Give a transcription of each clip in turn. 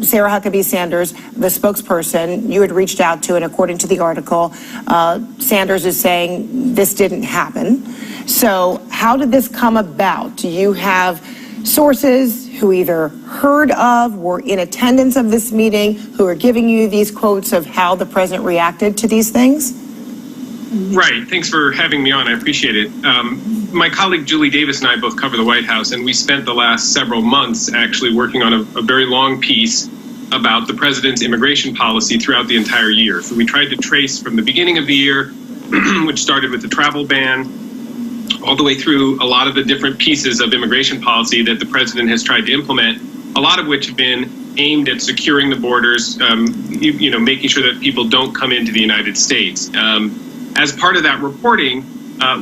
Sarah Huckabee Sanders, the spokesperson, you had reached out to, and according to the article, Sanders is saying this didn't happen. So how did this come about? Do you have sources who either heard of, were in attendance of this meeting, who are giving you these quotes of how the president reacted to these things? Right. Thanks for having me on. I appreciate it. My colleague Julie Davis and I both cover the White House, and we spent the last several months actually working on a very long piece about the president's immigration policy throughout the entire year. So we tried to trace from the beginning of the year, which started with the travel ban, all the way through a lot of the different pieces of immigration policy that the president has tried to implement, a lot of which have been aimed at securing the borders, making sure that people don't come into the United States. As part of that reporting,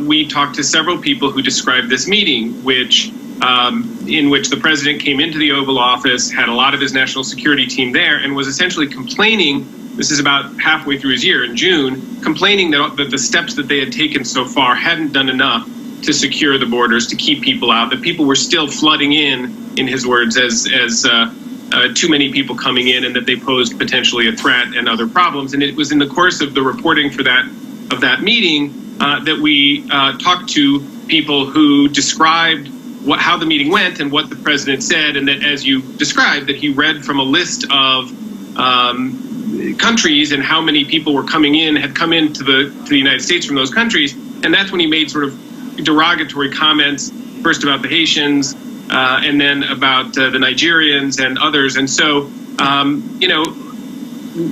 we talked to several people who described this meeting, in which the president came into the Oval Office, had a lot of his national security team there, and was essentially complaining, this is about halfway through his year in June, complaining that the steps that they had taken so far hadn't done enough to secure the borders, to keep people out, that people were still flooding in his words, as too many people coming in, and that they posed potentially a threat and other problems. And it was in the course of the reporting of that meeting that we talked to people who described how the meeting went and what the president said, and that, as you described, that he read from a list of countries and how many people were had come into the United States from those countries. And that's when he made sort of derogatory comments, first about the Haitians, and then about the Nigerians and others. And so,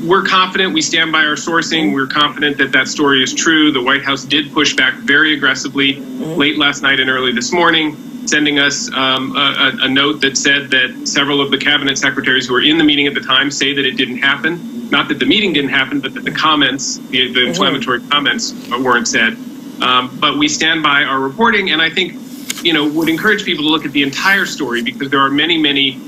we're confident, we stand by our sourcing, we're confident that that story is true. The White House did push back very aggressively late last night and early this morning, sending us a note that said that several of the cabinet secretaries who were in the meeting at the time say that it didn't happen. Not that the meeting didn't happen, but that the comments, the inflammatory comments weren't said. But we stand by our reporting, and I think, would encourage people to look at the entire story, because there are many, many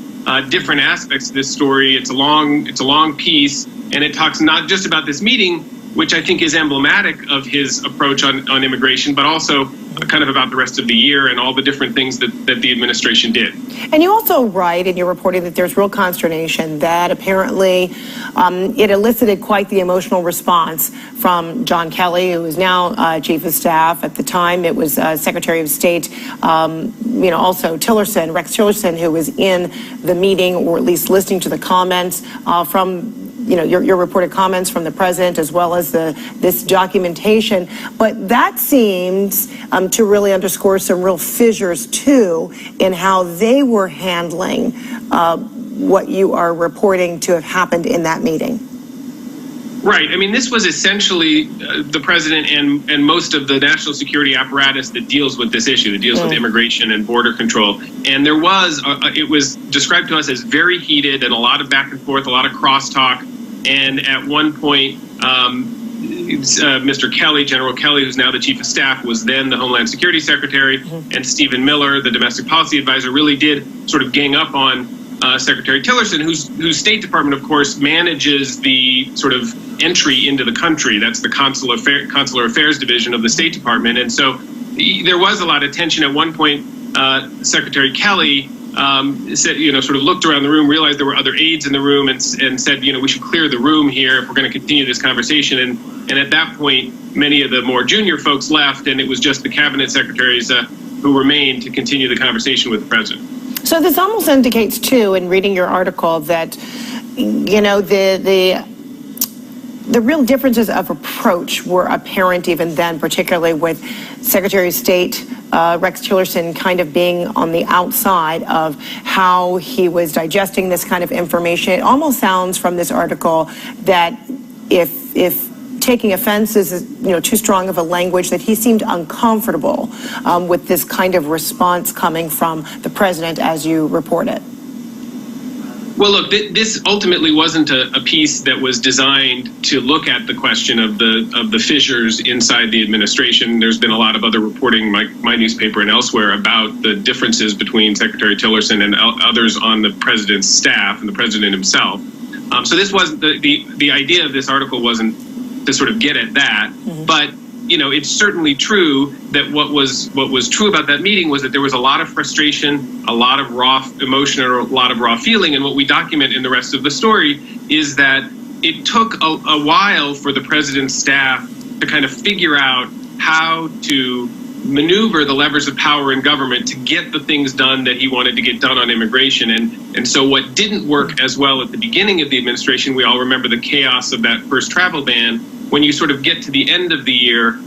different aspects to this story. It's a long piece, and it talks not just about this meeting, which I think is emblematic of his approach on immigration, but also kind of about the rest of the year and all the different things that the administration did. And you also write in your reporting that there's real consternation that apparently it elicited quite the emotional response from John Kelly, who is now Chief of Staff. At the time, it was Secretary of State, also Tillerson, Rex Tillerson, who was in the meeting, or at least listening to the comments from your reported comments from the president, as well as this documentation. But that seems to really underscore some real fissures, too, in how they were handling what you are reporting to have happened in that meeting. Right. I mean, this was essentially the president and most of the national security apparatus that deals with this issue, that deals with immigration and border control. And there was, it was described to us as very heated and a lot of back and forth, a lot of crosstalk. And at one point, Mr. Kelly, General Kelly, who's now the Chief of Staff, was then the Homeland Security Secretary, and Stephen Miller, the Domestic Policy Advisor, really did sort of gang up on Secretary Tillerson, whose State Department, of course, manages the sort of entry into the country. That's the Consular Affairs Division of the State Department. And so there was a lot of tension. At one point, Secretary Kelly said, sort of looked around the room, realized there were other aides in the room, and said, we should clear the room here if we're going to continue this conversation. And at that point, many of the more junior folks left, and it was just the cabinet secretaries who remained to continue the conversation with the president. So this almost indicates, too, in reading your article, that, the real differences of approach were apparent even then, particularly with Secretary of State Rex Tillerson kind of being on the outside of how he was digesting this kind of information. It almost sounds from this article that if taking offense is too strong of a language, that he seemed uncomfortable with this kind of response coming from the president, as you report it. Well, look, this ultimately wasn't a piece that was designed to look at the question of the fissures inside the administration. There's been a lot of other reporting, my newspaper and elsewhere, about the differences between Secretary Tillerson and others on the president's staff and the president himself. So this wasn't the idea of this article wasn't to sort of get at that, but it's certainly true that what was true about that meeting was that there was a lot of frustration, a lot of raw emotion, or a lot of raw feeling. And what we document in the rest of the story is that it took a while for the president's staff to kind of figure out how to maneuver the levers of power in government to get the things done that he wanted to get done on immigration. And so what didn't work as well at the beginning of the administration, we all remember the chaos of that first travel ban. When you sort of get to the end of the year,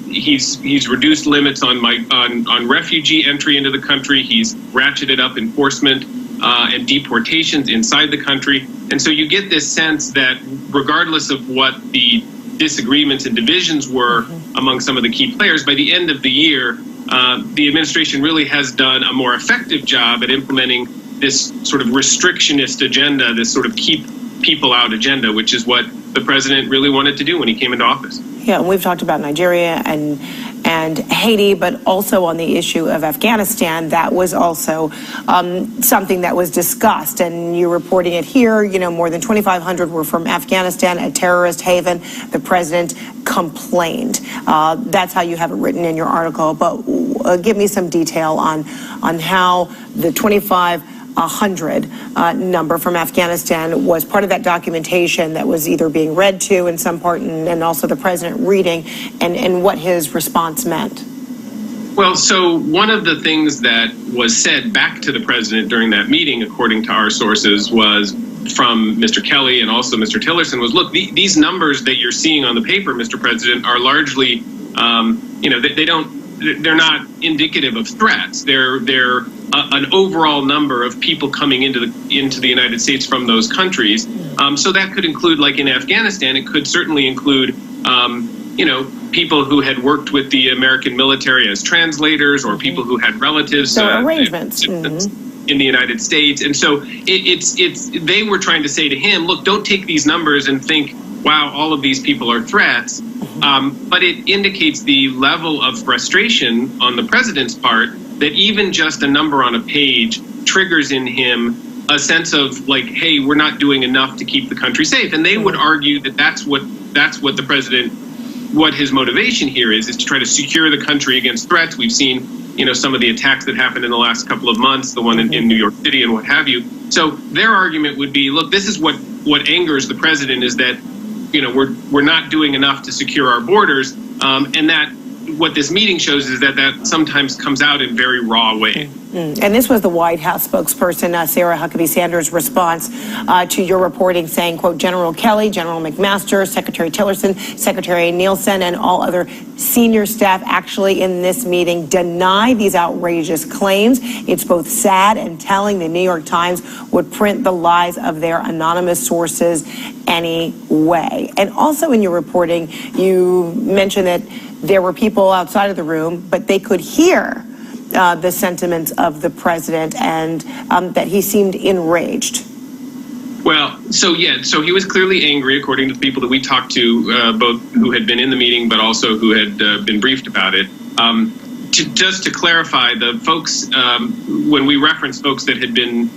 he's reduced limits on refugee entry into the country. He's ratcheted up enforcement and deportations inside the country. And so you get this sense that regardless of what the disagreements and divisions were among some of the key players, by the end of the year, the administration really has done a more effective job at implementing this sort of restrictionist agenda, this sort of keep people out agenda, which is what the president really wanted to do when he came into office. Yeah, and we've talked about Nigeria and Haiti, but also on the issue of Afghanistan, that was also something that was discussed. And you're reporting it here, more than 2,500 were from Afghanistan, a terrorist haven. The president complained. That's how you have it written in your article. But give me some detail on how the 2,500 number from Afghanistan was part of that documentation that was either being read to in some part and also the president reading, and what his response meant. Well, so one of the things that was said back to the president during that meeting, according to our sources, was from Mr. Kelly and also Mr. Tillerson, was, look, these numbers that you're seeing on the paper, Mr. President, are largely, they're not indicative of threats. They're an overall number of people coming into the United States from those countries. So that could include, like in Afghanistan, it could certainly include, people who had worked with the American military as translators, or people who had relatives. So arrangements. In the United States. And so they were trying to say to him, look, don't take these numbers and think, wow, all of these people are threats. But it indicates the level of frustration on the president's part that even just a number on a page triggers in him a sense of like, hey, we're not doing enough to keep the country safe. And they would argue that that's what the president, what his motivation here is to try to secure the country against threats. We've seen, some of the attacks that happened in the last couple of months, the one in New York City and what have you. So their argument would be, look, this is what angers the president, is that, we're not doing enough to secure our borders. And that what this meeting shows is that sometimes comes out in very raw ways. And this was the White House spokesperson, Sarah Huckabee Sanders' response to your reporting, saying, quote, General Kelly, General McMaster, Secretary Tillerson, Secretary Nielsen, and all other senior staff actually in this meeting deny these outrageous claims. It's both sad and telling. The New York Times would print the lies of their anonymous sources anyway. And also in your reporting, you mentioned that there were people outside of the room, but they could hear the sentiments of the president, and that he seemed enraged. Well, so he was clearly angry, according to the people that we talked to, both who had been in the meeting, but also who had been briefed about it. Just to clarify, the folks, when we referenced folks that had been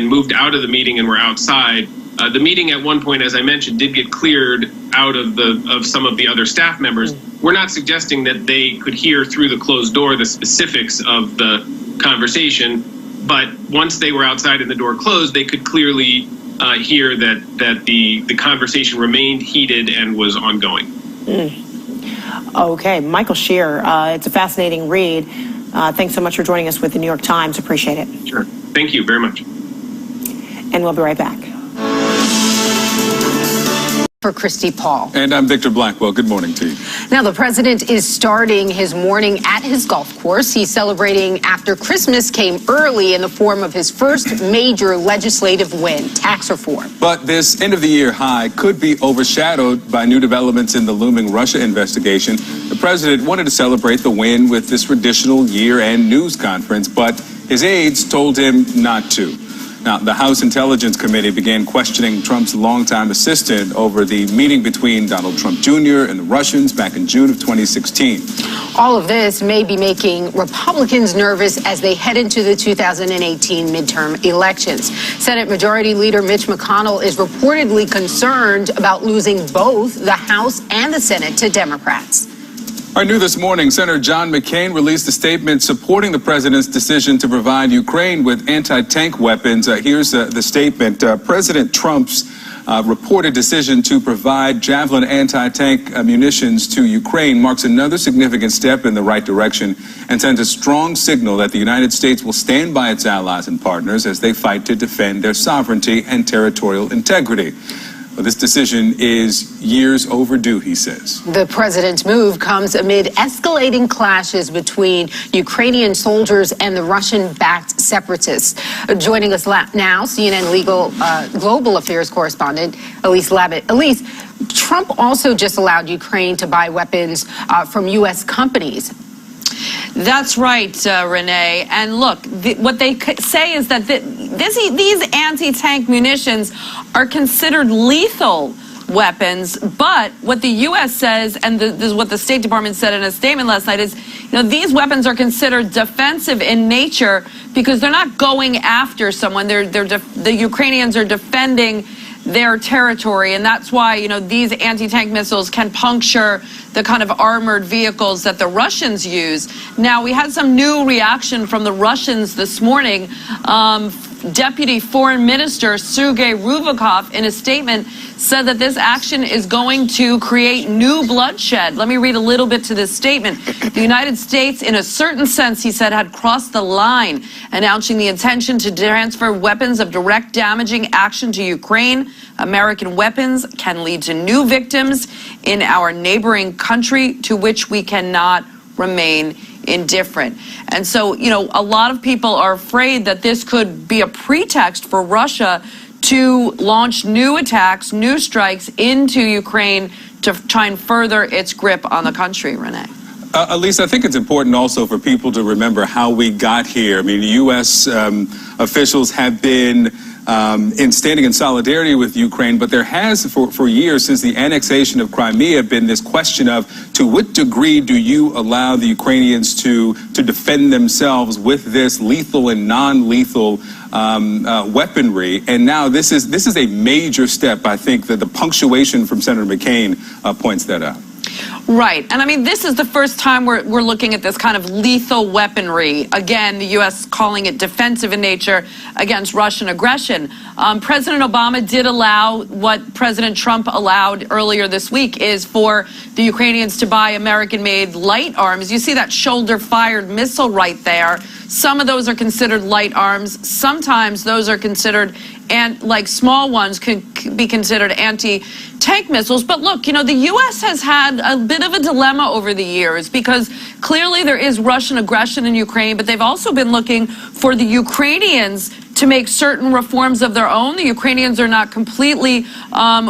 moved out of the meeting and were outside, the meeting at one point, as I mentioned, did get cleared out of some of the other staff members. We're not suggesting that they could hear through the closed door the specifics of the conversation, but once they were outside and the door closed, they could clearly hear that the conversation remained heated and was ongoing. Okay, Michael Shear, it's a fascinating read. Thanks so much for joining us with the New York Times. Appreciate it. Sure. Thank you very much. And we'll be right back. For Christy Paul. And I'm Victor Blackwell. Good morning to you. Now, the president is starting his morning at his golf course. He's celebrating after Christmas came early in the form of his first major legislative win, tax reform. But this end-of-the-year high could be overshadowed by new developments in the looming Russia investigation. The president wanted to celebrate the win with this traditional year-end news conference, but his aides told him not to. Now, the House Intelligence Committee began questioning Trump's longtime assistant over the meeting between Donald Trump Jr. and the Russians back in June of 2016. All of this may be making Republicans nervous as they head into the 2018 midterm elections. Senate Majority Leader Mitch McConnell is reportedly concerned about losing both the House and the Senate to Democrats. Our new this morning, Senator John McCain released a statement supporting the president's decision to provide Ukraine with anti-tank weapons. Here's the statement. President Trump's reported decision to provide Javelin anti-tank munitions to Ukraine marks another significant step in the right direction and sends a strong signal that the United States will stand by its allies and partners as they fight to defend their sovereignty and territorial integrity. Well, this decision is years overdue, he says. The president's move comes amid escalating clashes between Ukrainian soldiers and the Russian-backed separatists. Joining us now, CNN legal global affairs correspondent Elise Labott. Elise, Trump also just allowed Ukraine to buy weapons from U.S. companies. That's right, Renee. And look, what they say is that these anti-tank munitions are considered lethal weapons. But what the U.S. says, and this is what the State Department said in a statement last night, is these weapons are considered defensive in nature because they're not going after someone. The Ukrainians are defending their territory, and that's why these anti-tank missiles can puncture the kind of armored vehicles that the Russians use. Now, we had some new reaction from the Russians this morning. Deputy Foreign Minister Sergei Rubikov, in a statement, said that this action is going to create new bloodshed. Let me read a little bit to this statement. The United States, in a certain sense, he said, had crossed the line, announcing the intention to transfer weapons of direct damaging action to Ukraine. American weapons can lead to new victims in our neighboring country to which we cannot remain indifferent. And so, a lot of people are afraid that this could be a pretext for Russia to launch new attacks, new strikes into Ukraine to try and further its grip on the country, Renee. Elise, I think it's important also for people to remember how we got here. I mean, U.S. Officials have been standing in solidarity with Ukraine, but there has, for years since the annexation of Crimea, been this question of to what degree do you allow the Ukrainians to defend themselves with this lethal and non-lethal weaponry. And now this is a major step. I think that the punctuation from Senator McCain points that out. Right. And I mean, this is the first time we're looking at this kind of lethal weaponry. Again, the U.S. calling it defensive in nature against Russian aggression. President Obama did allow what President Trump allowed earlier this week is for the Ukrainians to buy American-made light arms. You see that shoulder-fired missile right there. Some of those are considered light arms. Sometimes those are considered, and like small ones can be considered anti-tank missiles. But look, the U.S. has had a bit of a dilemma over the years because clearly there is Russian aggression in Ukraine, but they've also been looking for the Ukrainians to make certain reforms of their own. The Ukrainians are not completely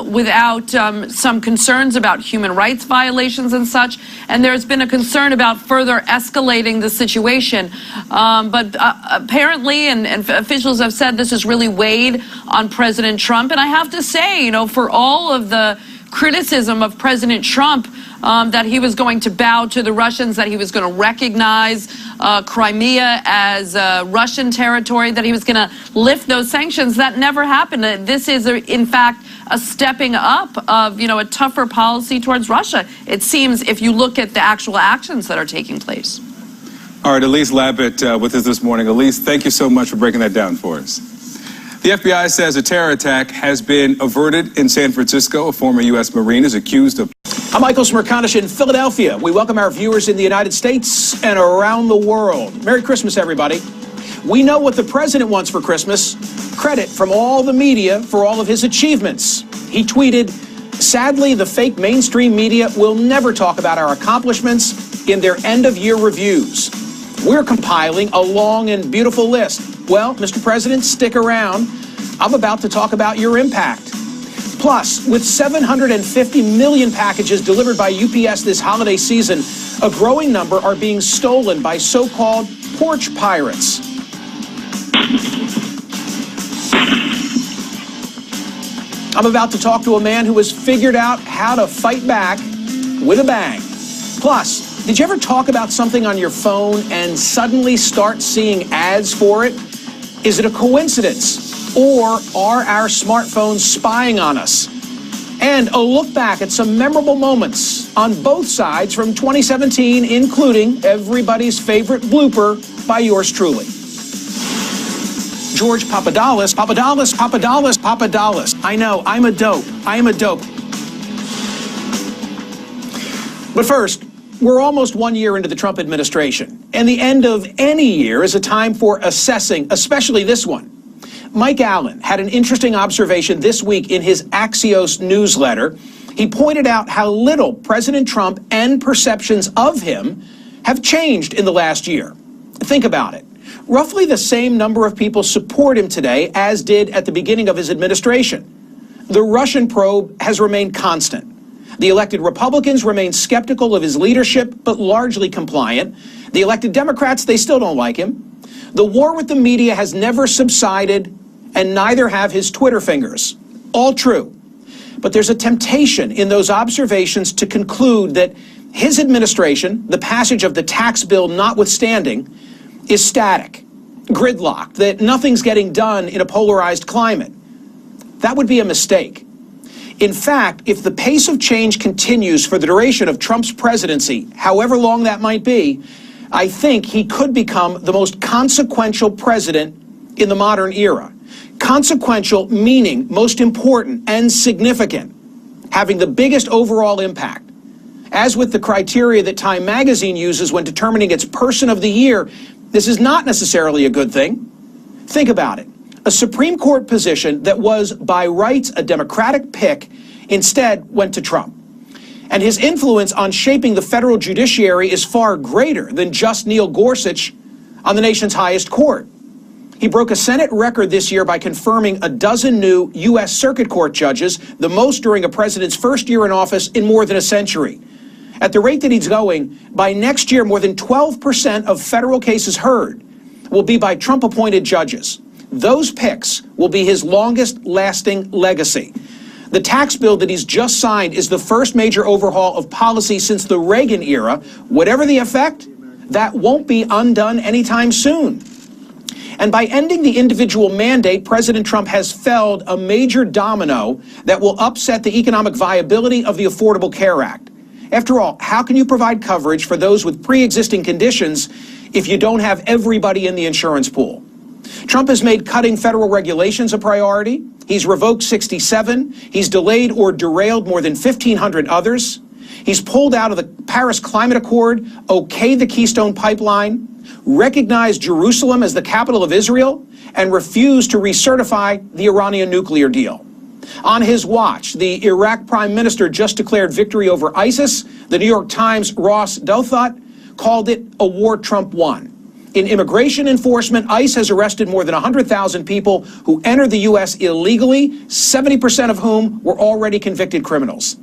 without some concerns about human rights violations and such, and there's been a concern about further escalating the situation. But apparently, and officials have said this has really weighed on President Trump. And I have to say, for all of the criticism of President Trump that he was going to bow to the Russians, that he was going to recognize Crimea as Russian territory, that he was going to lift those sanctions. That never happened. This is, in fact, a stepping up of, a tougher policy towards Russia, it seems, if you look at the actual actions that are taking place. All right, Elise Labott with us this morning. Elise, thank you so much for breaking that down for us. The FBI says a terror attack has been averted in San Francisco. A former U.S. Marine is accused of... I'm Michael Smerconish in Philadelphia. We welcome our viewers in the United States and around the world. Merry Christmas, everybody. We know what the president wants for Christmas. Credit from all the media for all of his achievements. He tweeted, "Sadly, the fake mainstream media will never talk about our accomplishments in their end-of-year reviews. We're compiling a long and beautiful list." Well, Mr. President, stick around. I'm about to talk about your impact. Plus, with 750 million packages delivered by UPS this holiday season, a growing number are being stolen by so-called porch pirates. I'm about to talk to a man who has figured out how to fight back with a bang. Plus, did you ever talk about something on your phone and suddenly start seeing ads for it? Is it a coincidence? Or are our smartphones spying on us? And a look back at some memorable moments on both sides from 2017, including everybody's favorite blooper by yours truly. George Papadopoulos. I know, I'm a dope. But first, we're almost 1 year into the Trump administration, and the end of any year is a time for assessing, especially this one. Mike Allen had an interesting observation this week in his Axios newsletter. He pointed out how little President Trump and perceptions of him have changed in the last year. Think about it. Roughly the same number of people support him today as did at the beginning of his administration. The Russian probe has remained constant. The elected Republicans remain skeptical of his leadership, but largely compliant. The elected Democrats, they still don't like him. The war with the media has never subsided, and neither have his Twitter fingers. All true. But there's a temptation in those observations to conclude that his administration, the passage of the tax bill notwithstanding, is static, gridlocked, that nothing's getting done in a polarized climate. That would be a mistake. In fact, if the pace of change continues for the duration of Trump's presidency, however long that might be, I think he could become the most consequential president in the modern era. Consequential meaning most important and significant, having the biggest overall impact. As with the criteria that Time magazine uses when determining its person of the year, this is not necessarily a good thing. Think about it. A Supreme Court position that was by rights a Democratic pick instead went to Trump. And his influence on shaping the federal judiciary is far greater than just Neil Gorsuch on the nation's highest court. He broke a Senate record this year by confirming a dozen new U.S. Circuit Court judges, the most during a president's first year in office in more than a century. At the rate that he's going, by next year, more than 12% of federal cases heard will be by Trump-appointed judges. Those picks will be his longest-lasting legacy. The tax bill that he's just signed is the first major overhaul of policy since the Reagan era. Whatever the effect, that won't be undone anytime soon. And by ending the individual mandate, President Trump has felled a major domino that will upset the economic viability of the Affordable Care Act. After all, how can you provide coverage for those with pre-existing conditions if you don't have everybody in the insurance pool? Trump has made cutting federal regulations a priority. He's revoked 67. He's delayed or derailed more than 1,500 others. He's pulled out of the Paris Climate Accord, okayed the Keystone Pipeline, recognized Jerusalem as the capital of Israel, and refused to recertify the Iranian nuclear deal. On his watch, the Iraq prime minister just declared victory over ISIS. The New York Times' Ross Douthat called it a war Trump won. In immigration enforcement, ICE has arrested more than 100,000 people who entered the U.S. illegally, 70% of whom were already convicted criminals.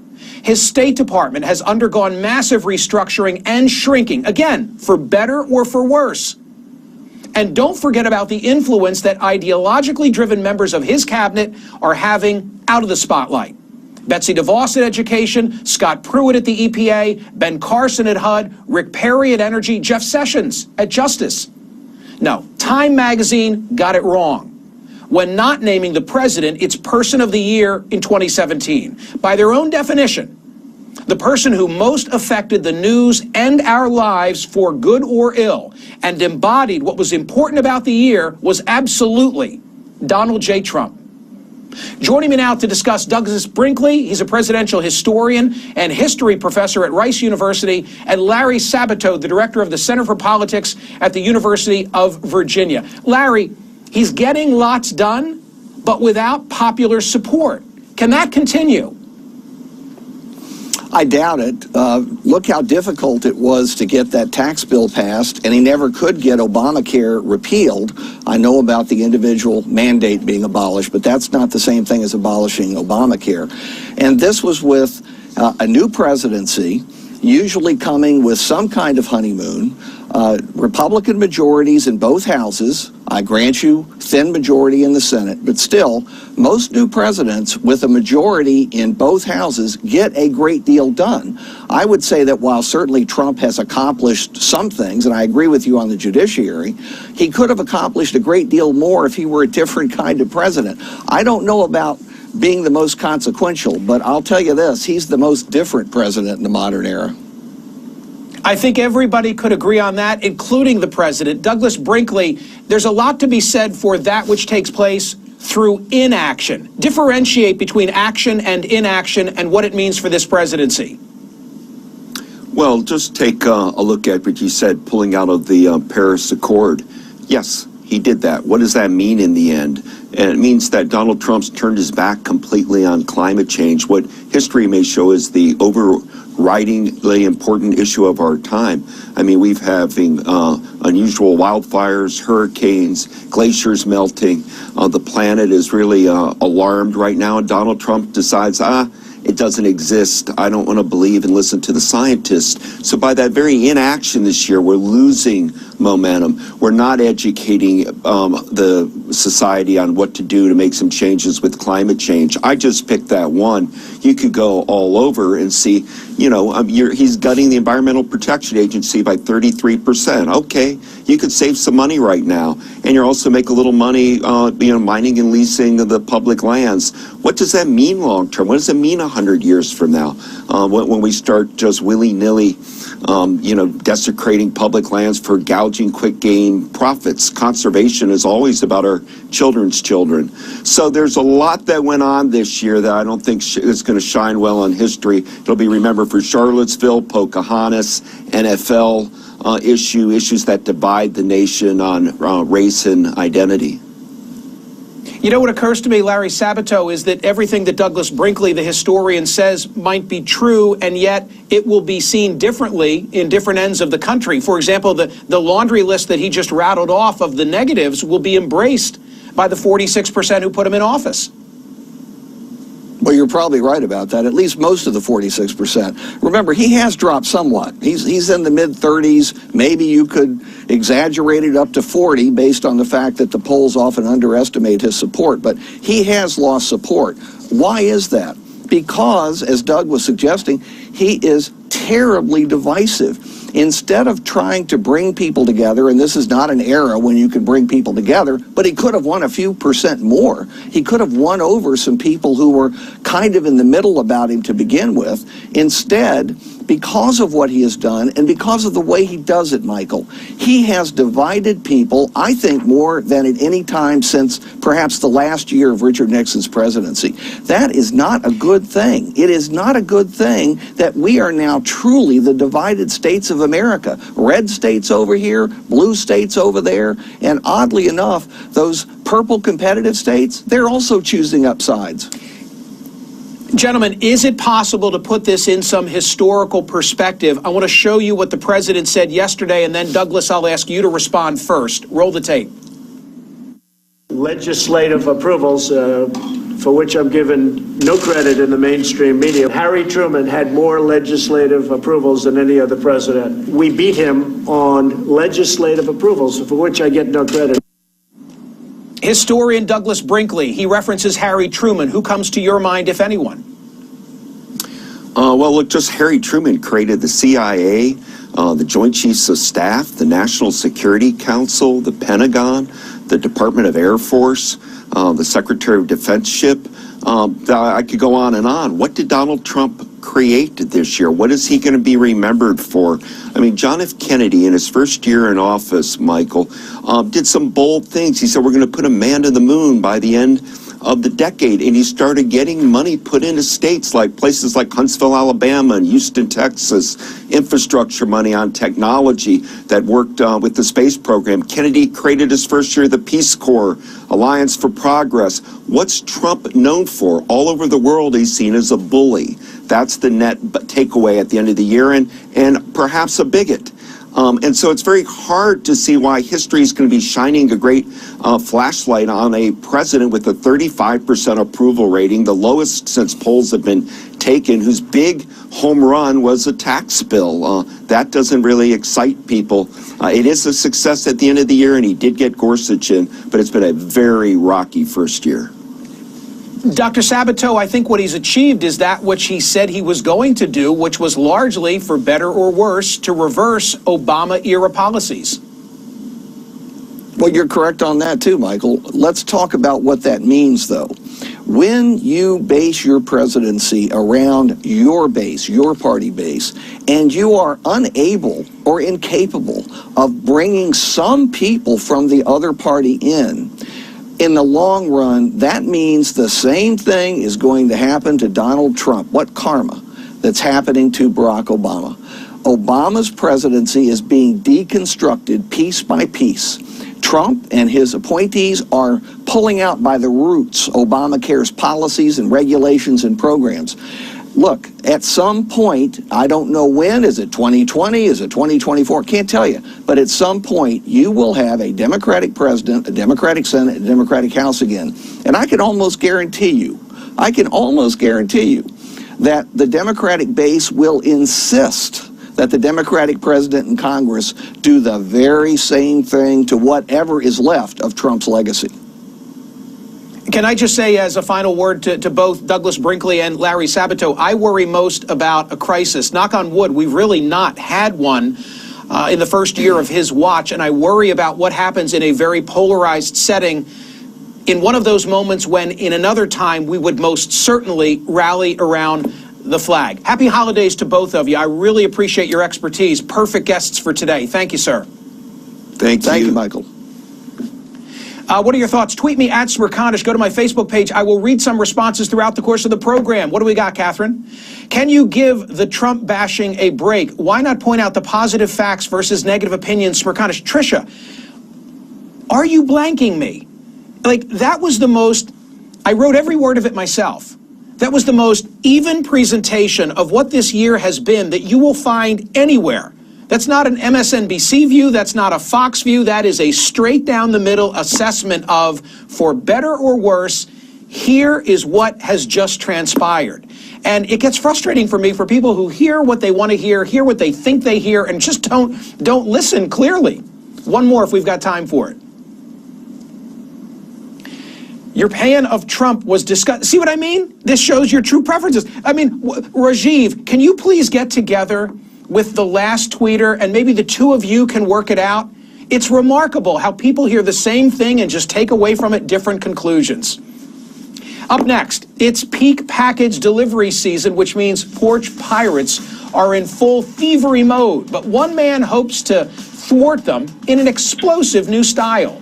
His State Department has undergone massive restructuring and shrinking, again, for better or for worse. And don't forget about the influence that ideologically driven members of his cabinet are having out of the spotlight. Betsy DeVos at Education, Scott Pruitt at the EPA, Ben Carson at HUD, Rick Perry at Energy, Jeff Sessions at Justice. No, Time magazine got it wrong when not naming the president its person of the year in 2017. By their own definition, the person who most affected the news and our lives for good or ill and embodied what was important about the year was absolutely Donald J. Trump. Joining me now to discuss Douglas Brinkley, he's a presidential historian and history professor at Rice University, and Larry Sabato, the director of the Center for Politics at the University of Virginia. Larry, he's getting lots done, but without popular support. Can that continue? I doubt it. Look how difficult it was to get that tax bill passed, and he never could get Obamacare repealed. I know about the individual mandate being abolished, but that's not the same thing as abolishing Obamacare. And this was with a new presidency, usually coming with some kind of honeymoon, Republican majorities in both houses. I grant you, thin majority in the Senate, but still, most new presidents with a majority in both houses get a great deal done. I would say that while certainly Trump has accomplished some things, and I agree with you on the judiciary, he could have accomplished a great deal more if he were a different kind of president. I don't know about being the most consequential. But I'll tell you this, he's the most different president in the modern era. I think everybody could agree on that, including the president. Douglas Brinkley, there's a lot to be said for that which takes place through inaction. Differentiate between action and inaction and what it means for this presidency. Well, just take a look at what you said, pulling out of the Paris Accord. Yes, he did that. What does that mean in the end? And it means that Donald Trump's turned his back completely on climate change. What history may show is the overridingly important issue of our time. I mean, we've having unusual wildfires, hurricanes, glaciers melting. The planet is really alarmed right now, and Donald Trump decides, it doesn't exist. I don't want to believe and listen to the scientists. So by that very inaction this year, we're losing momentum. We're not educating the society on what to do to make some changes with climate change. I just picked that one. You could go all over and see, he's gutting the Environmental Protection Agency by 33%. Okay, you could save some money right now. And you're also make a little money, mining and leasing the public lands. What does that mean long term? What does it mean 100 years from now? When we start just willy-nilly, desecrating public lands for gouging quick gain profits. Conservation is always about our children's children. So there's a lot that went on this year that I don't think is going to shine well on history. It'll be remembered for Charlottesville, Pocahontas, NFL issues that divide the nation on race and identity. You know what occurs to me, Larry Sabato, is that everything that Douglas Brinkley, the historian, says might be true, and yet it will be seen differently in different ends of the country. For example, the laundry list that he just rattled off of the negatives will be embraced by the 46% who put him in office. Well, you're probably right about that, at least most of the 46%. Remember, he has dropped somewhat. He's in the mid-30s. Maybe you could exaggerate it up to 40 based on the fact that the polls often underestimate his support. But he has lost support. Why is that? Because, as Doug was suggesting, he is terribly divisive. Instead of trying to bring people together, and this is not an era when you can bring people together, but he could have won a few percent more. He could have won over some people who were kind of in the middle about him to begin with. Instead, because of what he has done and because of the way he does it, Michael, he has divided people, I think, more than at any time since perhaps the last year of Richard Nixon's presidency. That is not a good thing. It is not a good thing that we are now truly the divided states of America. Red states over here, blue states over there, and oddly enough, those purple competitive states, they're also choosing up sides. Gentlemen, is it possible to put this in some historical perspective? I want to show you what the president said yesterday, and then, Douglas, I'll ask you to respond first. Roll the tape. Legislative approvals, for which I'm given no credit in the mainstream media. Harry Truman had more legislative approvals than any other president. We beat him on legislative approvals, for which I get no credit. Historian Douglas Brinkley, he references Harry Truman. Who comes to your mind, if anyone? Well, look, just Harry Truman created the CIA, the Joint Chiefs of Staff, the National Security Council, the Pentagon, the Department of Air Force, the Secretary of Defense ship. I could go on and on. What did Donald Trump create this year? What is he going to be remembered for? I mean, John F. Kennedy, in his first year in office, Michael, did some bold things. He said, we're going to put a man to the moon by the end of the decade, and he started getting money put into states like places like Huntsville, Alabama, and Houston, Texas, infrastructure money on technology that worked with the space program. Kennedy created his first year the Peace Corps, Alliance for Progress. What's Trump known for? All over the world, he's seen as a bully. That's the net takeaway at the end of the year, and perhaps a bigot. And so it's very hard to see why history is going to be shining a great flashlight on a president with a 35% approval rating, the lowest since polls have been taken, whose big home run was a tax bill. That doesn't really excite people. It is a success at the end of the year, and he did get Gorsuch in, but it's been a very rocky first year. Dr. Sabato, I think what he's achieved is that which he said he was going to do, which was largely, for better or worse, to reverse Obama-era policies. Well, you're correct on that too, Michael. Let's talk about what that means, though. When you base your presidency around your base, your party base, and you are unable or incapable of bringing some people from the other party in the long run, that means the same thing is going to happen to Donald Trump. What karma that's happening to Barack Obama. Obama's presidency is being deconstructed piece by piece. Trump and his appointees are pulling out by the roots Obamacare's policies and regulations and programs. Look, at some point, I don't know when, is it 2020, is it 2024, can't tell you, but at some point you will have a Democratic president, a Democratic Senate, a Democratic House again. And I can almost guarantee you that the Democratic base will insist that the Democratic president and Congress do the very same thing to whatever is left of Trump's legacy. Can I just say as a final word to both Douglas Brinkley and Larry Sabato, I worry most about a crisis. Knock on wood, we've really not had one in the first year of his watch, and I worry about what happens in a very polarized setting in one of those moments when in another time we would most certainly rally around the flag. Happy holidays to both of you. I really appreciate your expertise. Perfect guests for today. Thank you, sir. Thank you, Michael. What are your thoughts? Tweet me at Smerconish. Go to my Facebook page. I will read some responses throughout the course of the program. What do we got, Catherine? Can you give the Trump bashing a break? Why not point out the positive facts versus negative opinions, Smerconish? Trisha, are you blanking me? Like, that was the most, I wrote every word of it myself. That was the most even presentation of what this year has been that you will find anywhere. That's not an MSNBC view. That's not a Fox view. That is a straight down the middle assessment of, for better or worse, here is what has just transpired. And it gets frustrating for me for people who hear what they want to hear what they think they hear, and just don't listen clearly. One more if we've got time for it. Your pan of Trump was discussed. See what I mean? This shows your true preferences. I mean, Rajiv, can you please get together with the last tweeter and maybe the two of you can work it out? It's remarkable how people hear the same thing and just take away from it different conclusions. Up next, it's peak package delivery season, which means porch pirates are in full thievery mode. But one man hopes to thwart them in an explosive new style.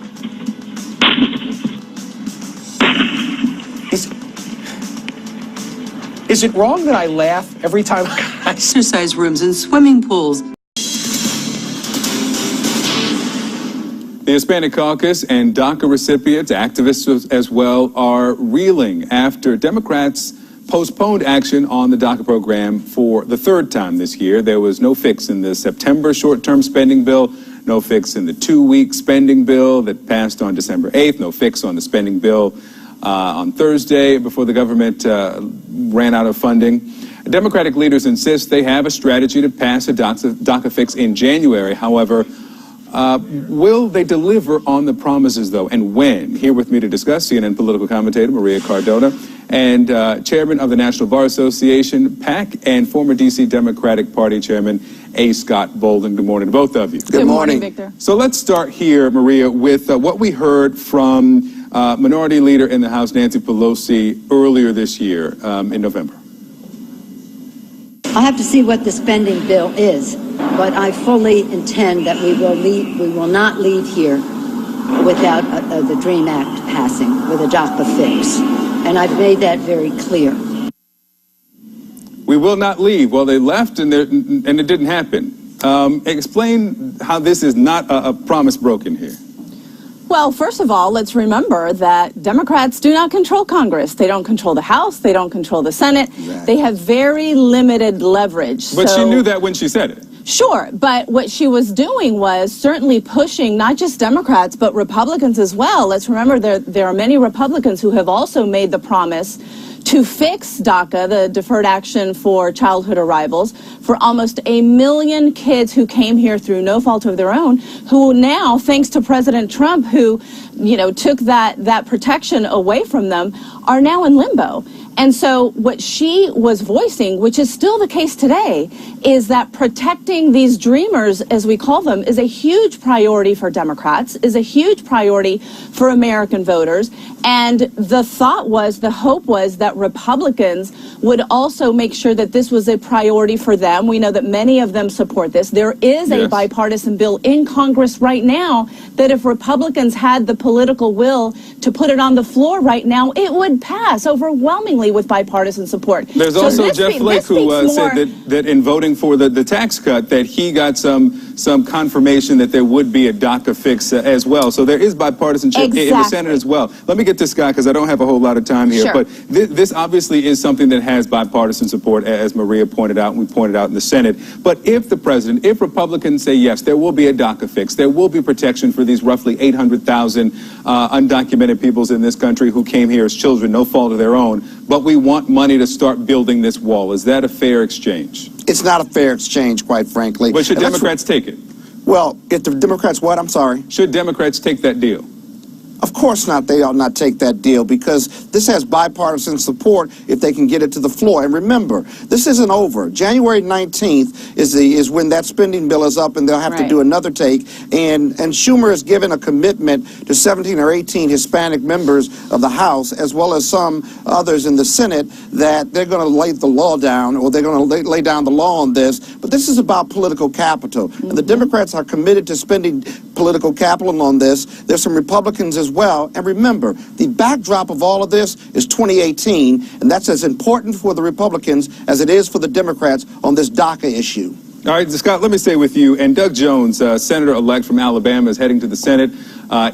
Is it wrong that I laugh every time I exercise rooms and swimming pools? The Hispanic Caucus and DACA recipients, activists as well, are reeling after Democrats postponed action on the DACA program for the third time this year. There was no fix in the September short-term spending bill, no fix in the 2-week spending bill that passed on December 8th, no fix on the spending bill on Thursday before the government ran out of funding. Democratic leaders insist they have a strategy to pass a DACA fix in January. However, will they deliver on the promises, though, and when? Here with me to discuss, CNN political commentator Maria Cardona and chairman of the National Bar Association, PAC, and former D.C. Democratic Party chairman A. Scott Bolden. Good morning to both of you. Good morning, Victor. So let's start here, Maria, with what we heard from Minority Leader in the House, Nancy Pelosi, earlier this year in November. I'll have to see what the spending bill is, but I fully intend that we will not leave here without the DREAM Act passing, with a DACA fix. And I've made that very clear. We will not leave. Well, they left and it didn't happen. Explain how this is not a promise broken here. Well, first of all, let's remember that Democrats do not control Congress. They don't control the House. They don't control the Senate. Exactly. They have very limited leverage. But she knew that when she said it. Sure, but what she was doing was certainly pushing not just Democrats, but Republicans as well. Let's remember there are many Republicans who have also made the promise to fix DACA, the Deferred Action for Childhood Arrivals, for almost 1 million kids who came here through no fault of their own, who now, thanks to President Trump, who, took that protection away from them, are now in limbo. And so what she was voicing, which is still the case today, is that protecting these dreamers, as we call them, is a huge priority for Democrats, is a huge priority for American voters. And the hope was that Republicans would also make sure that this was a priority for them. We know that many of them support this. There is a bipartisan bill in Congress right now that if Republicans had the political will to put it on the floor right now, it would pass overwhelmingly with bipartisan support. There's also Jeff Flake who said that in voting for the tax cut that he got some confirmation that there would be a DACA fix as well. So there is bipartisanship in the Senate as well. Let me get to Scott because I don't have a whole lot of time here. Sure. But this obviously is something that has bipartisan support, as Maria pointed out and we pointed out in the Senate. But if if Republicans say yes, there will be a DACA fix, there will be protection for these roughly 800,000 undocumented peoples in this country who came here as children, no fault of their own, but we want money to start building this wall. Is that a fair exchange? It's not a fair exchange, quite frankly. But should Democrats take it? Well, if the Democrats what? I'm sorry. Should Democrats take that deal? Of course not. They ought not take that deal because this has bipartisan support if they can get it to the floor. And remember, this isn't over. January 19th is when that spending bill is up and they'll have to do another take. And Schumer has given a commitment to 17 or 18 Hispanic members of the House, as well as some others in the Senate, that they're going to lay the law down, or they're going to lay down the law on this. But this is about political capital. And the Democrats are committed to spending political capital on this. There's some Republicans as well. And remember, the backdrop of all of this is 2018, and that's as important for the Republicans as it is for the Democrats on this DACA issue. All right, Scott, let me stay with you. And Doug Jones, Senator-elect from Alabama, is heading to the Senate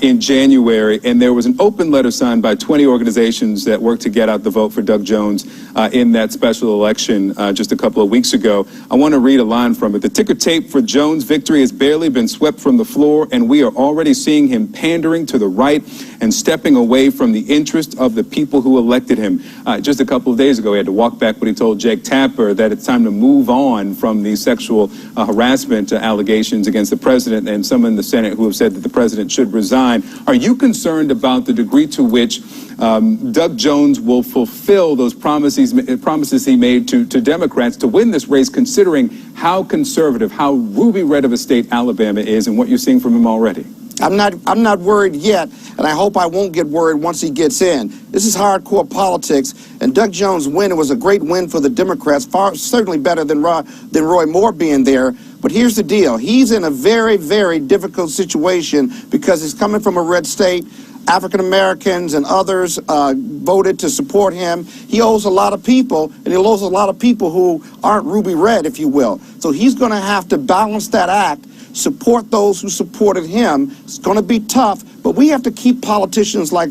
in January, and there was an open letter signed by 20 organizations that worked to get out the vote for Doug Jones in that special election just a couple of weeks ago. I want to read a line from it. The ticker tape for Jones' victory has barely been swept from the floor, and we are already seeing him pandering to the right and stepping away from the interest of the people who elected him. Just a couple of days ago, he had to walk back when he told Jake Tapper that it's time to move on from the sexual harassment allegations against the president, and some in the Senate who have said that the president should resign. Are you concerned about the degree to which Doug Jones will fulfill those promises he made to Democrats to win this race, considering how conservative, how ruby red of a state Alabama is and what you're seeing from him already? I'm not worried yet, and I hope I won't get worried once he gets in. This is hardcore politics, and Doug Jones' win, it was a great win for the Democrats, certainly better than Roy Moore being there. But here's the deal. He's in a very, very difficult situation because he's coming from a red state. African Americans and others voted to support him. He owes a lot of people, and he owes a lot of people who aren't ruby red, if you will. So he's going to have to balance that act, support those who supported him. It's going to be tough, but we have to keep politicians like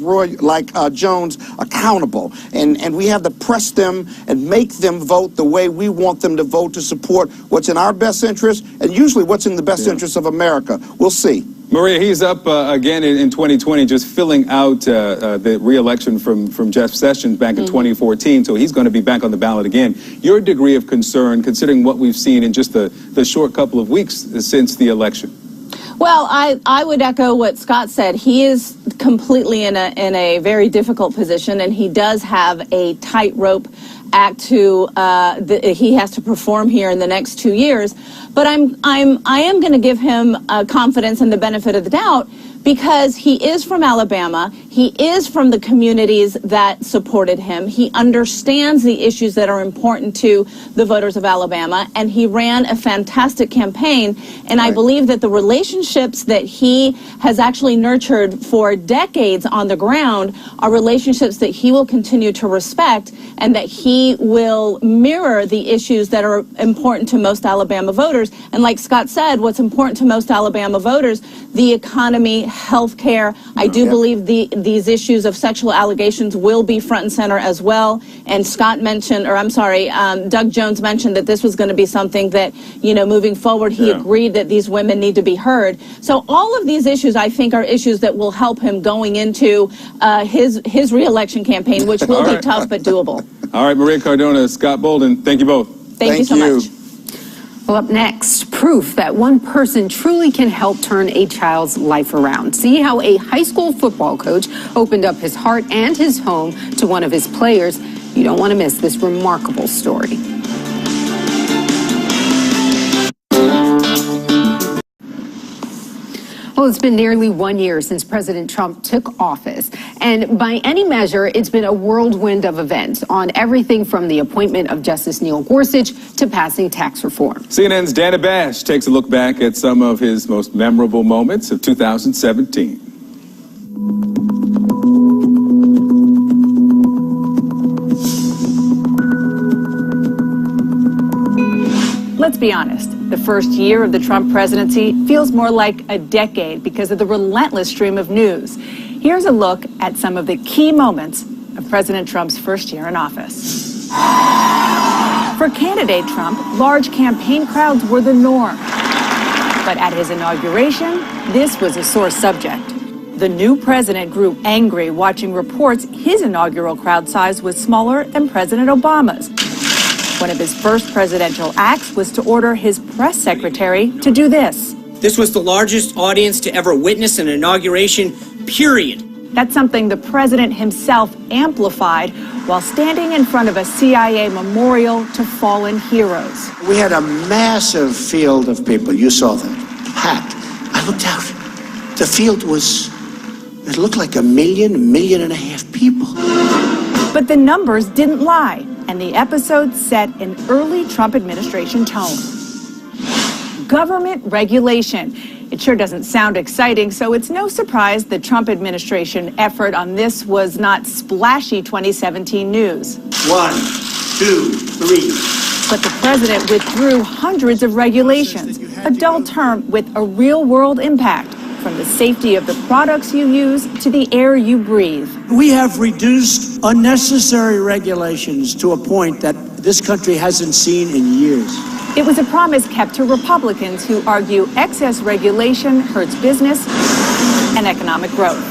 Jones accountable, and we have to press them and make them vote the way we want them to vote to support what's in our best interest and usually what's in the best interest of America. We'll see. Maria, he's up again in 2020, just filling out the re-election from Jeff Sessions back in 2014, so he's going to be back on the ballot again. Your degree of concern, considering what we've seen in just the short couple of weeks since the election? Well, I would echo what Scott said. He is completely in a very difficult position, and he does have a tightrope act he has to perform here in the next 2 years. But I am going to give him confidence and the benefit of the doubt, because he is from Alabama. He is from the communities that supported him. He understands the issues that are important to the voters of Alabama, and he ran a fantastic campaign. And I believe that the relationships that he has actually nurtured for decades on the ground are relationships that he will continue to respect, and that he will mirror the issues that are important to most Alabama voters. And like Scott said, what's important to most Alabama voters, the economy, health care. I do believe these issues of sexual allegations will be front and center as well. And Scott mentioned, or I'm sorry, Doug Jones mentioned that this was going to be something that, moving forward, he agreed that these women need to be heard. So all of these issues, I think, are issues that will help him going into his re-election campaign, which will be tough but doable. All right, Maria Cardona, Scott Bolden, thank you both. Thank you so much. Well, up next, proof that one person truly can help turn a child's life around. See how a high school football coach opened up his heart and his home to one of his players You don't want to miss this remarkable story. Well, it's been nearly 1 year since President Trump took office. And by any measure, it's been a whirlwind of events on everything from the appointment of Justice Neil Gorsuch to passing tax reform. CNN's Dana Bash takes a look back at some of his most memorable moments of 2017. Let's be honest, the first year of the Trump presidency feels more like a decade because of the relentless stream of news. Here's a look at some of the key moments of President Trump's first year in office. For candidate Trump, large campaign crowds were the norm. But at his inauguration, this was a sore subject. The new president grew angry watching reports his inaugural crowd size was smaller than President Obama's. One of his first presidential acts was to order his press secretary to do this. This was the largest audience to ever witness an inauguration, period. That's something the president himself amplified while standing in front of a CIA memorial to fallen heroes. We had a massive field of people. You saw that. Packed. I looked out. The field it looked like 1.5 million people. But the numbers didn't lie, and the episode set an early Trump administration tone. Government regulation. It sure doesn't sound exciting, so it's no surprise the Trump administration effort on this was not splashy 2017 news. 1, 2, 3. But the president withdrew hundreds of regulations, a dull term with a real-world impact, from the safety of the products you use to the air you breathe. We have reduced unnecessary regulations to a point that this country hasn't seen in years. It was a promise kept to Republicans who argue excess regulation hurts business and economic growth.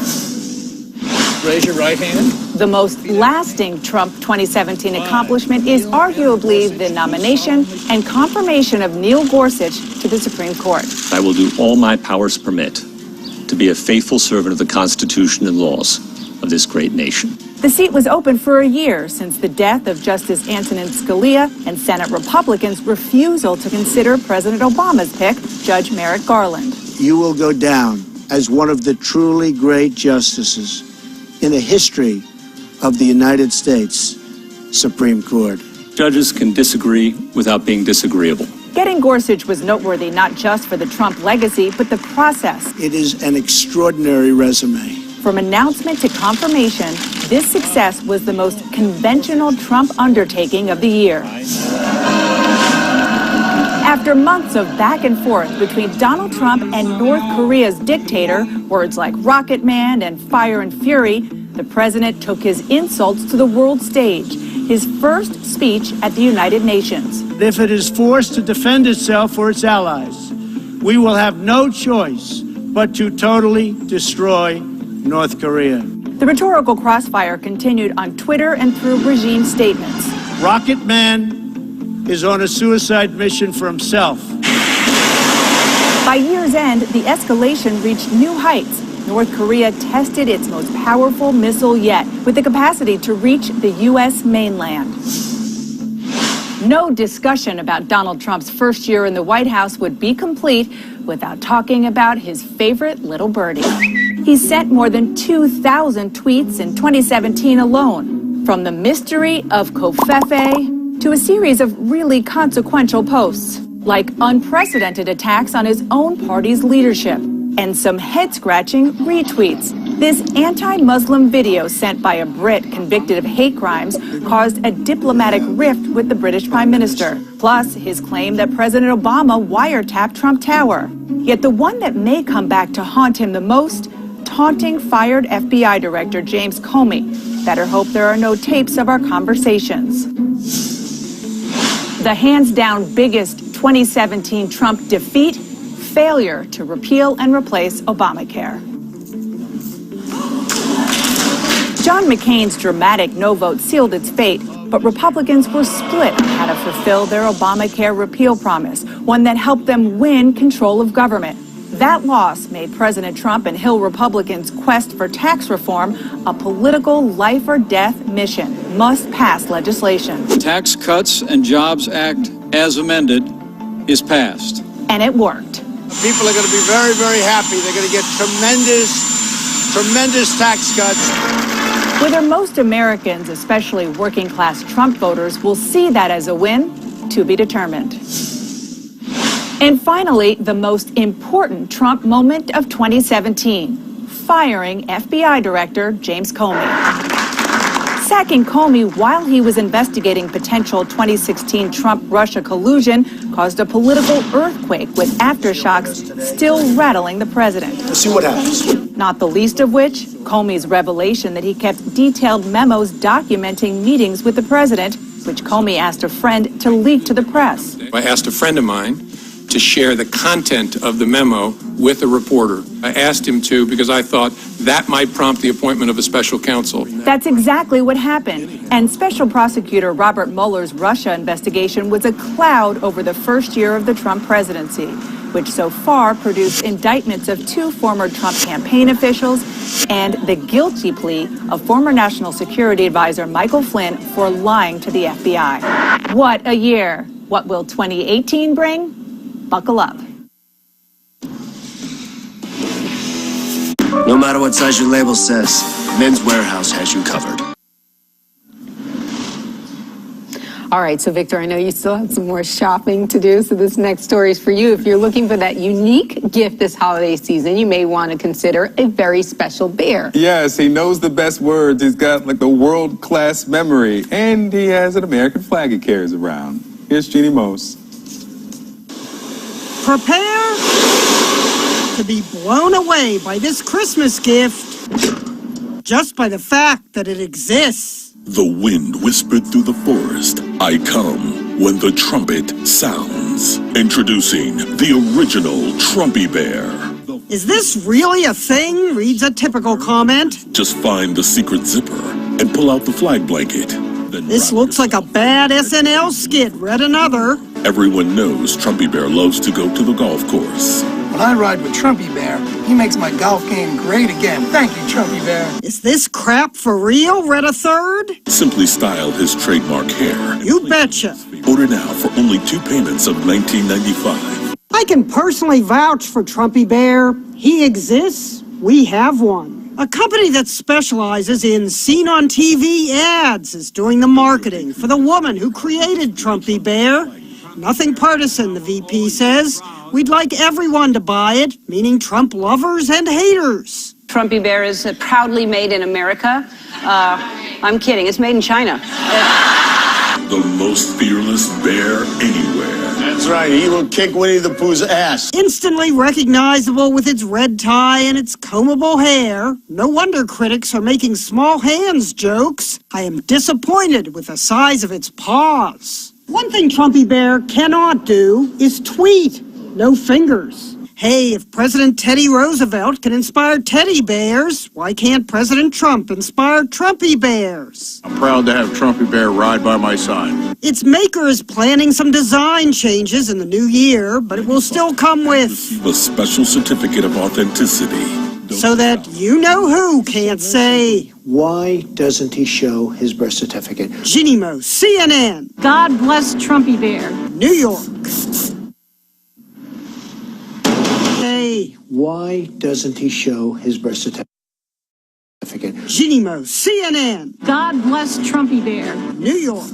Raise your right hand. The most lasting Trump 2017 accomplishment is arguably the nomination and confirmation of Neil Gorsuch to the Supreme Court. I will do all my powers permit to be a faithful servant of the Constitution and laws of this great nation. The seat was open for a year since the death of Justice Antonin Scalia and Senate Republicans' refusal to consider President Obama's pick, Judge Merrick Garland. You will go down as one of the truly great justices in the history of the United States Supreme Court. Judges can disagree without being disagreeable. Getting Gorsuch was noteworthy not just for the Trump legacy, but the process. It is an extraordinary resume. From announcement to confirmation, this success was the most conventional Trump undertaking of the year. After months of back and forth between Donald Trump and North Korea's dictator, words like Rocket Man and Fire and Fury, the president took his insults to the world stage, his first speech at the United Nations. If it is forced to defend itself or its allies, we will have no choice but to totally destroy North Korea. The rhetorical crossfire continued on Twitter and through regime statements. Rocket Man is on a suicide mission for himself. By year's end, the escalation reached new heights. North Korea tested its most powerful missile yet, with the capacity to reach the U.S. mainland. No discussion about Donald Trump's first year in the White House would be complete without talking about his favorite little birdie. He sent more than 2,000 tweets in 2017 alone, from the mystery of Covfefe to a series of really consequential posts, like unprecedented attacks on his own party's leadership, and some head-scratching retweets. This anti-Muslim video sent by a Brit convicted of hate crimes caused a diplomatic rift with the British Prime Minister, plus his claim that President Obama wiretapped Trump Tower. Yet the one that may come back to haunt him the most, taunting fired FBI Director James Comey. Better hope there are no tapes of our conversations. The hands-down biggest 2017 Trump defeat, failure to repeal and replace Obamacare. John McCain's dramatic no vote sealed its fate, but Republicans were split on how to fulfill their Obamacare repeal promise, one that helped them win control of government. That loss made President Trump and Hill Republicans' quest for tax reform a political life or death mission. Must pass legislation. The Tax Cuts and Jobs Act, as amended, is passed. And it worked. People are going to be very, very happy. They're going to get tremendous tax cuts. Whether most Americans, especially working-class Trump voters, will see that as a win, to be determined. And finally, the most important Trump moment of 2017, firing FBI Director James Comey. Sacking Comey while he was investigating potential 2016 Trump-Russia collusion caused a political earthquake with aftershocks still rattling the president. We'll see what happens. Not the least of which, Comey's revelation that he kept detailed memos documenting meetings with the president, which Comey asked a friend to leak to the press. I asked a friend of mine to share the content of the memo with a reporter. I asked him to because I thought that might prompt the appointment of a special counsel. That's exactly what happened. And Special Prosecutor Robert Mueller's Russia investigation was a cloud over the first year of the Trump presidency, which so far produced indictments of 2 former Trump campaign officials and the guilty plea of former National Security Advisor Michael Flynn for lying to the FBI. What a year. What will 2018 bring? Buckle up. No matter what size your label says, Men's Warehouse has you covered. All right, so Victor, I know you still have some more shopping to do, so this next story is for you. If you're looking for that unique gift this holiday season, you may want to consider a very special bear. Yes, he knows the best words. He's got like the world-class memory, and he has an American flag he carries around. Here's Jeannie Mose. Prepare to be blown away by this Christmas gift just by the fact that it exists. The wind whispered through the forest. I come when the trumpet sounds. Introducing the original Trumpy Bear. Is this really a thing? Reads a typical comment. Just find the secret zipper and pull out the flag blanket. This looks like a bad SNL skit. Read another. Everyone knows Trumpy Bear loves to go to the golf course. When I ride with Trumpy Bear, he makes my golf game great again. Thank you, Trumpy Bear. Is this crap for real? Read a third. Simply style his trademark hair. You betcha. Order now for only 2 payments of $19.95. I can personally vouch for Trumpy Bear. He exists. We have one. A company that specializes in seen-on-TV ads is doing the marketing for the woman who created Trumpy Bear. Nothing partisan, the VP says. We'd like everyone to buy it, meaning Trump lovers and haters. Trumpy Bear is proudly made in America. I'm kidding, it's made in China. The most fearless bear anywhere. That's right, he will kick Winnie the Pooh's ass. Instantly recognizable with its red tie and its combable hair. No wonder critics are making small hands jokes. I am disappointed with the size of its paws. One thing Trumpy Bear cannot do is tweet. No fingers. Hey, if President Teddy Roosevelt can inspire teddy bears, why can't President Trump inspire Trumpy Bears? I'm proud to have Trumpy Bear ride by my side. Its maker is planning some design changes in the new year, but it will still come with a special certificate of authenticity. So that you-know-who can't say, why doesn't he show his birth certificate? Jeannie Mose, CNN. God bless Trumpy Bear. New York. Hey. Why doesn't he show his birth certificate? Jeannie Mose, CNN. God bless Trumpy Bear. New York.